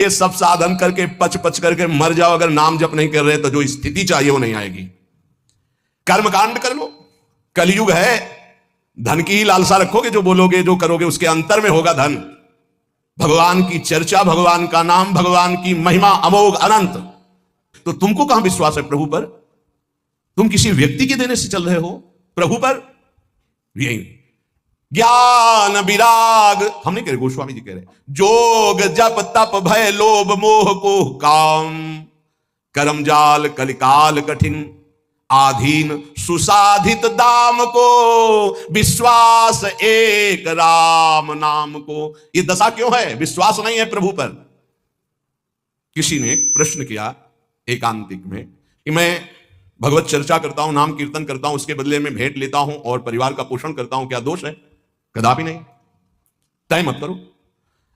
ये सब साधन करके पच पच करके मर जाओ, अगर नाम जप नहीं कर रहे तो जो स्थिति चाहिए वो नहीं आएगी। कर्मकांड कर लो, कलयुग है, धन की ही लालसा रखोगे, जो बोलोगे जो करोगे उसके अंतर में होगा धन। भगवान की चर्चा, भगवान का नाम, भगवान की महिमा अमोघ अनंत। तो तुमको कहां विश्वास है प्रभु पर? तुम किसी व्यक्ति के देने से चल रहे हो, प्रभु पर यही ज्ञान विराग हम नहीं कह रहे, गोस्वामी जी कह रहे, जोग जप तप भय लोभ मोह को काम, करम जाल कलिकाल कठिन आधीन सुसाधित दाम को, विश्वास एक राम नाम को। ये दशा क्यों है? विश्वास नहीं है प्रभु पर। किसी ने प्रश्न किया एकांतिक में कि मैं भगवत चर्चा करता हूं, नाम कीर्तन करता हूं, उसके बदले में भेंट लेता हूं और परिवार का पोषण करता हूं, क्या दोष है? कदापि नहीं। तय मत करो।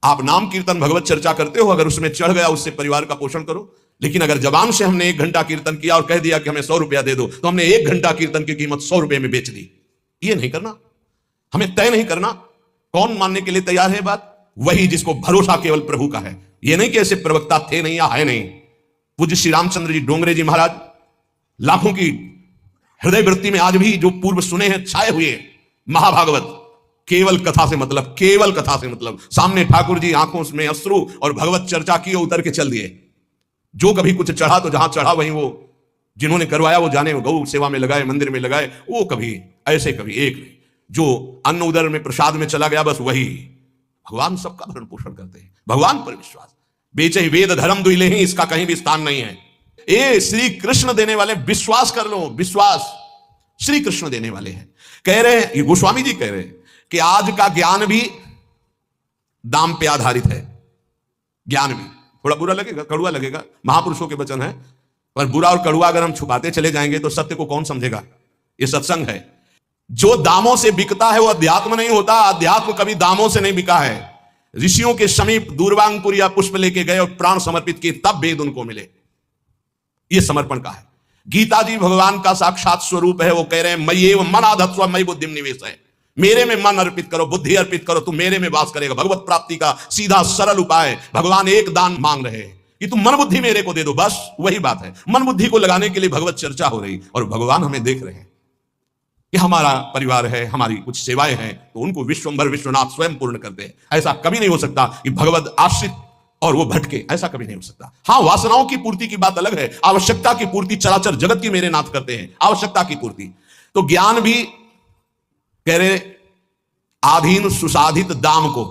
आप नाम कीर्तन भगवत चर्चा करते हो, अगर उसमें चढ़ गया उससे परिवार का पोषण करो। लेकिन अगर जबान से हमने 1 घंटा कीर्तन किया और कह दिया कि हमें 100 रुपया दे दो, तो हमने 1 घंटा कीर्तन की कीमत 100 रुपये में बेच दी। ये नहीं करना, हमें तय नहीं करना। कौन मानने के लिए तैयार है बात? वही जिसको भरोसा केवल प्रभु का है। ये नहीं कि ऐसे प्रवक्ता थे नहीं या है नहीं। पूज्य श्री रामचंद्र जी डोंगरे जी महाराज, लाखों की हृदय वृत्ति में आज भी जो पूर्व सुने हैं छाए हुए महाभागवत, केवल कथा से मतलब, केवल कथा से मतलब। सामने ठाकुर जी आंखों में अश्रु और भगवत चर्चा की, उतर के चल दिए। जो कभी कुछ चढ़ा तो जहां चढ़ा वहीं वो जिन्होंने करवाया वो जाने, गौ सेवा में लगाए, मंदिर में लगाए, वो कभी ऐसे कभी एक नहीं। जो अन्न उदर में प्रसाद में चला गया बस वही। भगवान सबका भरण पोषण करते हैं, भगवान पर विश्वास। बेचे वेद धर्म दुइले ही, इसका कहीं भी स्थान नहीं है। ये श्री कृष्ण देने वाले, विश्वास कर लो, विश्वास श्री कृष्ण देने वाले हैं। कह रहे हैं, ये गोस्वामी जी कह रहे हैं कि आज का ज्ञान भी दाम पे आधारित है। ज्ञान भी थोड़ा बुरा लगेगा, कड़ुआ लगेगा, महापुरुषों के वचन है, पर बुरा और कड़ुआ अगर हम छुपाते चले जाएंगे तो सत्य को कौन समझेगा? ये सत्संग है। जो दामों से बिकता है वो अध्यात्म नहीं होता। अध्यात्म कभी दामों से नहीं बिका है। ऋषियों के समीप दूर्वांकुर या पुष्प लेके गए और प्राण समर्पित किए, तब वेद उनको मिले। ये समर्पण का है। गीता जी भगवान का साक्षात स्वरूप है। वो कह रहे हैं मय्येव मनाधत्स्व मयि बुद्धिम निवेशय, मेरे में मन अर्पित करो, बुद्धि अर्पित करो, तुम मेरे में वास करेगा। भगवत प्राप्ति का सीधा सरल उपाय। भगवान एक दान मांग रहे हैं कि तुम मन बुद्धि मेरे को दे दो, बस वही बात है। मन बुद्धि को लगाने के लिए भगवत चर्चा हो रही, और भगवान हमें देख रहे हैं कि हमारा परिवार है, हमारी कुछ सेवाएं हैं, तो उनको विश्वंभर विश्वनाथ स्वयं पूर्ण करते हैं। ऐसा कभी नहीं हो सकता कि भगवत आश्रित और वो भटके, ऐसा कभी नहीं हो सकता। हाँ, वासनाओं की पूर्ति की बात अलग है, आवश्यकता की पूर्ति चराचर जगत की मेरे नाथ करते हैं, आवश्यकता की पूर्ति। तो ज्ञान भी कह रहे आधीन सुसाधित दाम को,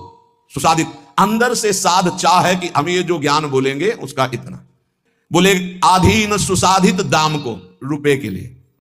सुसाधित अंदर से साध चाह है कि हम ये जो ज्ञान बोलेंगे उसका इतना बोले, आधीन सुसाधित दाम को, रुपए के लिए।